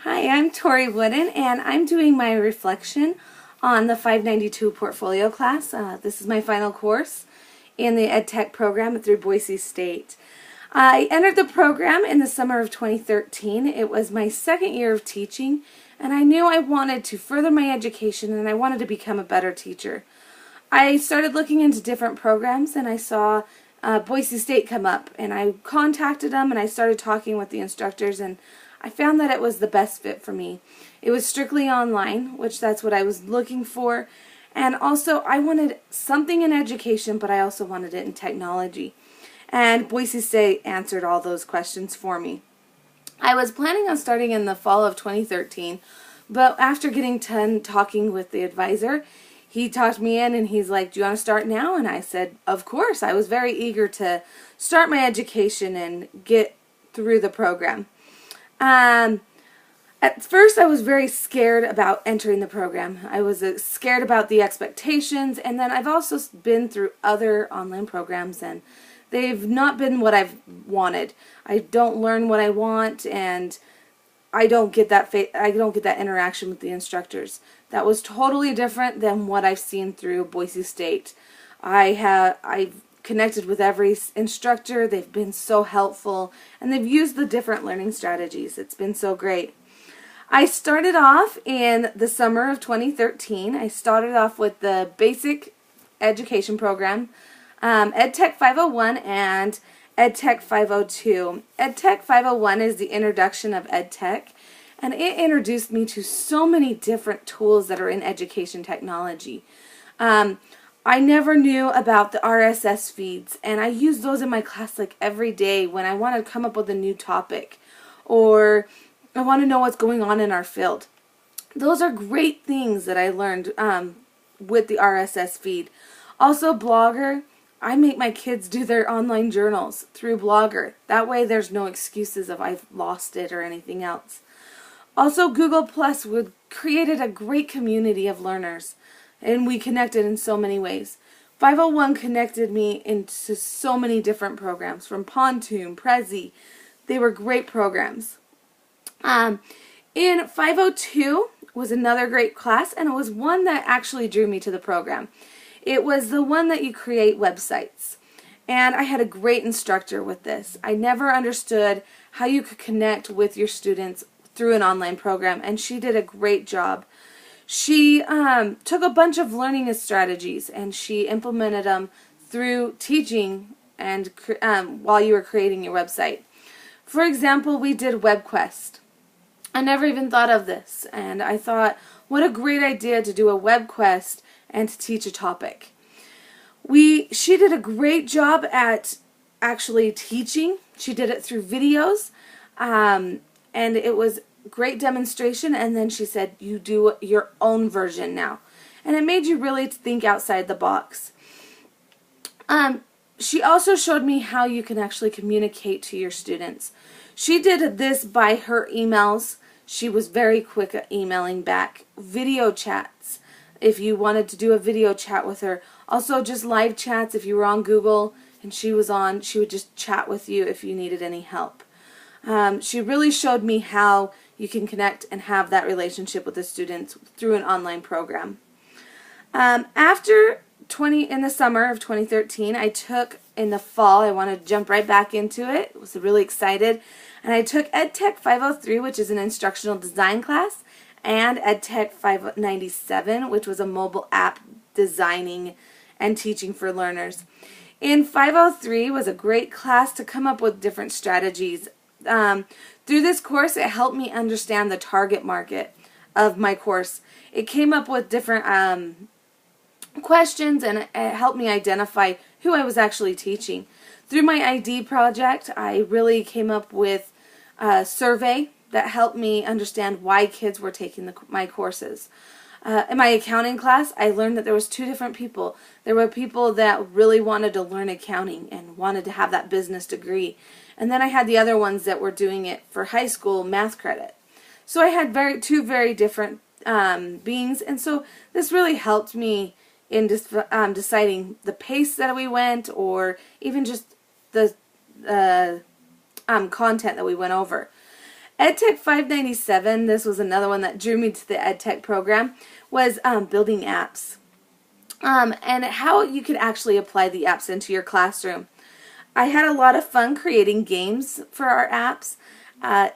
Hi, I'm Tori Wooden, and I'm doing my reflection on the 592 portfolio class. This is my final course in the edtech program through Boise State. I entered the program in the summer of 2013. It was my second year of teaching, and I knew I wanted to further my education and I wanted to become a better teacher. I started looking into different programs, and I saw Boise State come up, and I contacted them and I started talking with the instructors, and I found that it was the best fit for me. It was strictly online, which that's what I was looking for, and also I wanted something in education, but I also wanted it in technology. And Boise State answered all those questions for me. I was planning on starting in the fall of 2013, but after getting done talking with the advisor, he talked me in and he's like, "Do you want to start now?" And I said, "Of course." I was very eager to start my education and get through the program. At first I was very scared about entering the program. I was scared about the expectations, and then I've also been through other online programs and they've not been what I've wanted. I don't learn what I want, and I don't get that interaction with the instructors. That was totally different than what I've seen through Boise State. I've connected with every instructor. They've been so helpful, and they've used the different learning strategies. It's been so great. I started off in the summer of 2013. I started off with the basic education program, edtech 501 and edtech 502. edtech 501 is the introduction of edtech, and it introduced me to so many different tools that are in education technology. I never knew about the RSS feeds, and I use those in my class like every day when I want to come up with a new topic or I want to know what's going on in our field. Those are great things that I learned with the RSS feed. Also, Blogger. I make my kids do their online journals through Blogger. That way there's no excuses if I've lost it or anything else. Also, Google Plus created a great community of learners, and we connected in so many ways. 501 connected me into so many different programs, from Pontoon, Prezi. They were great programs. In 502 was another great class, and it was one that actually drew me to the program. It was the one that you create websites, and I had a great instructor with this. I never understood how you could connect with your students through an online program, and she did a great job. She took a bunch of learning strategies and she implemented them through teaching and while you were creating your website. For example, we did WebQuest. I never even thought of this, and I thought, what a great idea to do a WebQuest and to teach a topic. She did a great job at actually teaching. She did it through videos, and it was great demonstration, and then she said, you do your own version now. And it made you really think outside the box. She also showed me how you can actually communicate to your students. She did this by her emails. She was very quick at emailing back. Video chats, if you wanted to do a video chat with her. Also just live chats if you were on Google and she was on, she would just chat with you if you needed any help. She really showed me how you can connect and have that relationship with the students through an online program. In the summer of 2013, in the fall, I want to jump right back into it. I was really excited. And I took edtech 503, which is an instructional design class, and edtech 597, which was a mobile app designing and teaching for learners. In 503 was a great class to come up with different strategies. Through this course, it helped me understand the target market of my course. It came up with different questions, and it helped me identify who I was actually teaching. Through my ID project, I really came up with a survey that helped me understand why kids were taking my courses. In my accounting class, I learned that there was two different people. There were people that really wanted to learn accounting and wanted to have that business degree. And then I had the other ones that were doing it for high school math credit. So I had two very different beings, and so this really helped me in deciding the pace that we went, or even just the content that we went over. edtech 597, this was another one that drew me to the edtech program, was building apps. And how you could actually apply the apps into your classroom. I had a lot of fun creating games for our apps,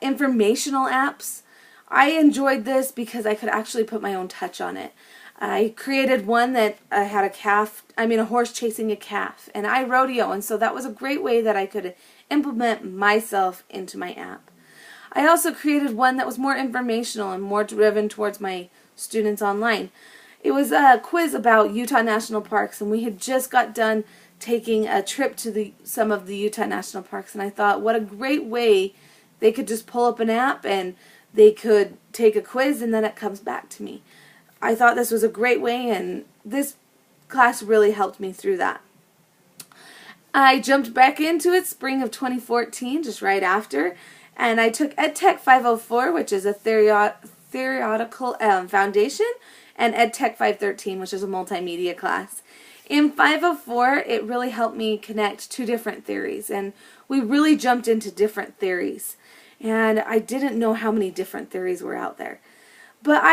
informational apps. I enjoyed this because I could actually put my own touch on it. I created one that had a horse chasing a calf, and I rodeo, and so that was a great way that I could implement myself into my app. I also created one that was more informational and more driven towards my students online. It was a quiz about Utah National Parks, and we had just got done taking a trip to some of the Utah National Parks, and I thought what a great way they could just pull up an app and they could take a quiz and then it comes back to me. I thought this was a great way, and this class really helped me through that. I jumped back into it spring of 2014, just right after, and I took edtech 504, which is a theoretical foundation, and edtech 513, which is a multimedia class. In 504, it really helped me connect two different theories, and we really jumped into different theories. And I didn't know how many different theories were out there. But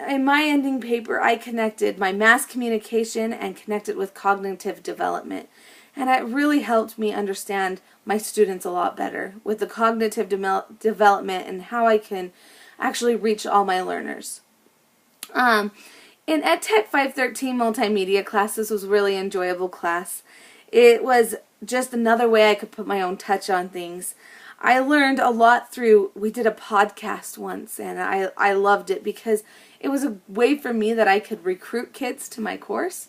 in my ending paper, I connected my mass communication and connected with cognitive development. And it really helped me understand my students a lot better with the cognitive development and how I can actually reach all my learners. In edtech 513 multimedia class, this was a really enjoyable class. It was just another way I could put my own touch on things. I learned a lot we did a podcast once, and I loved it because it was a way for me that I could recruit kids to my course,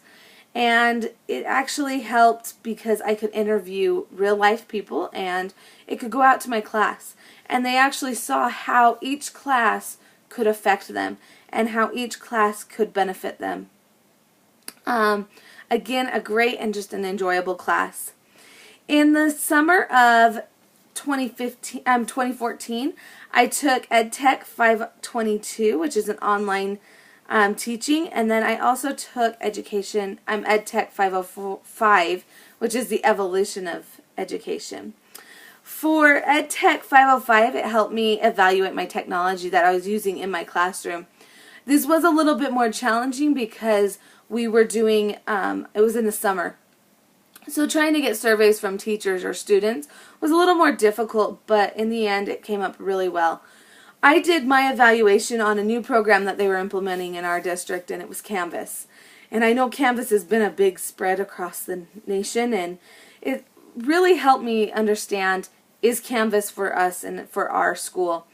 and it actually helped because I could interview real life people, and it could go out to my class, and they actually saw how each class could affect them and how each class could benefit them. Again, a great and just an enjoyable class. In the summer of 2014, I took edtech 522, which is an online teaching, and then I also took edtech 505, which is the evolution of education. For edtech 505, it helped me evaluate my technology that I was using in my classroom. This was a little bit more challenging because we were doing, it was in the summer. So trying to get surveys from teachers or students was a little more difficult, but in the end it came up really well. I did my evaluation on a new program that they were implementing in our district, and it was Canvas. And I know Canvas has been a big spread across the nation, and it really helped me understand, is Canvas for us and for our school?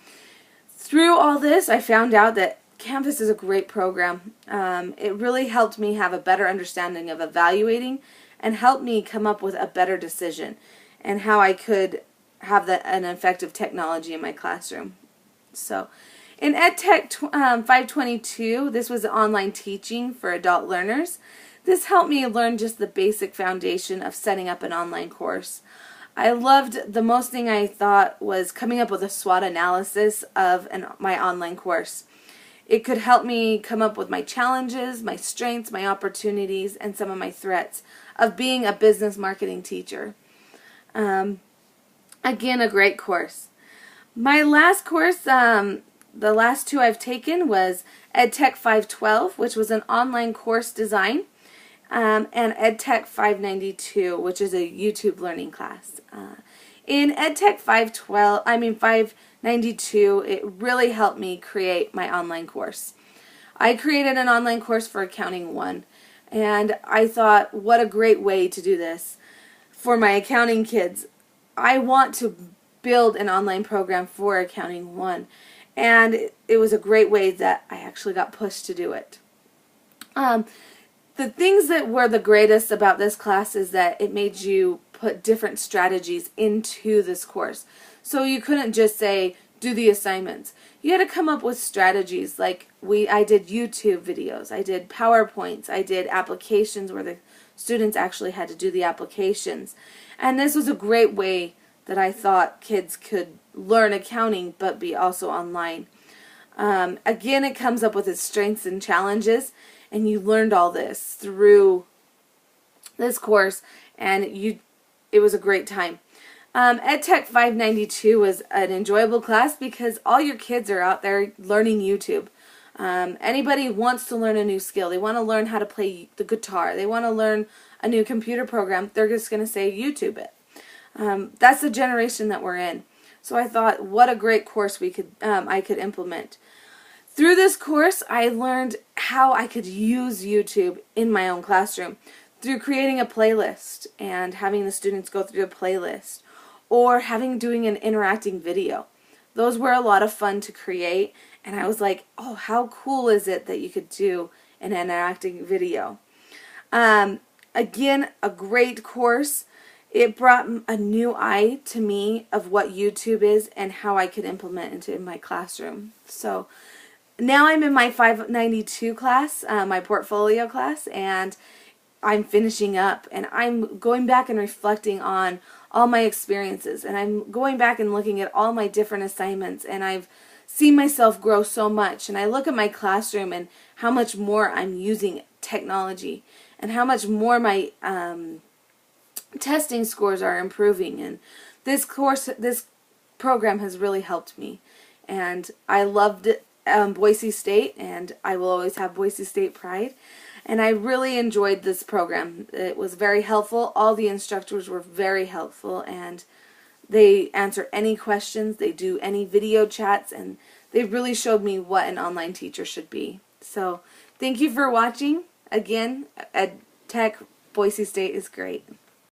Through all this, I found out that Canvas is a great program. It really helped me have a better understanding of evaluating and helped me come up with a better decision and how I could have an effective technology in my classroom. So, in edtech 522, this was online teaching for adult learners. This helped me learn just the basic foundation of setting up an online course. I loved, the most thing I thought was coming up with a SWOT analysis of my online course. It could help me come up with my challenges, my strengths, my opportunities, and some of my threats of being a business marketing teacher. Again, a great course. My last course, the last two I've taken was edtech 512, which was an online course design, and edtech 592, which is a YouTube learning class. In edtech 592, it really helped me create my online course. I created an online course for Accounting 1, and I thought, what a great way to do this for my accounting kids. I want to build an online program for Accounting 1, and it was a great way that I actually got pushed to do it. The things that were the greatest about this class is that it made you put different strategies into this course. So you couldn't just say, do the assignments. You had to come up with strategies. Like I did YouTube videos, I did PowerPoints, I did applications where the students actually had to do the applications. And this was a great way that I thought kids could learn accounting but be also online. Again, it comes up with its strengths and challenges, and you learned all this through this course, and it was a great time. EdTech 592 was an enjoyable class because all your kids are out there learning YouTube. Anybody wants to learn a new skill. They want to learn how to play the guitar. They want to learn a new computer program. They're just going to say YouTube it. That's the generation that we're in. So I thought, what a great course I could implement. Through this course, I learned how I could use YouTube in my own classroom through creating a playlist and having the students go through a playlist, or doing an interacting video. Those were a lot of fun to create, and I was like, oh, how cool is it that you could do an interacting video. Again, a great course. It brought a new eye to me of what YouTube is and how I could implement it in my classroom. So now I'm in my 592 class, my portfolio class, and I'm finishing up, and I'm going back and reflecting on all my experiences, and I'm going back and looking at all my different assignments, and I've seen myself grow so much, and I look at my classroom and how much more I'm using technology and how much more my testing scores are improving, and this program has really helped me, and I loved it. Boise State, and I will always have Boise State pride. And I really enjoyed this program. It was very helpful. All the instructors were very helpful, and they answer any questions, they do any video chats, and they really showed me what an online teacher should be. So thank you for watching. Again, EdTech Boise State is great.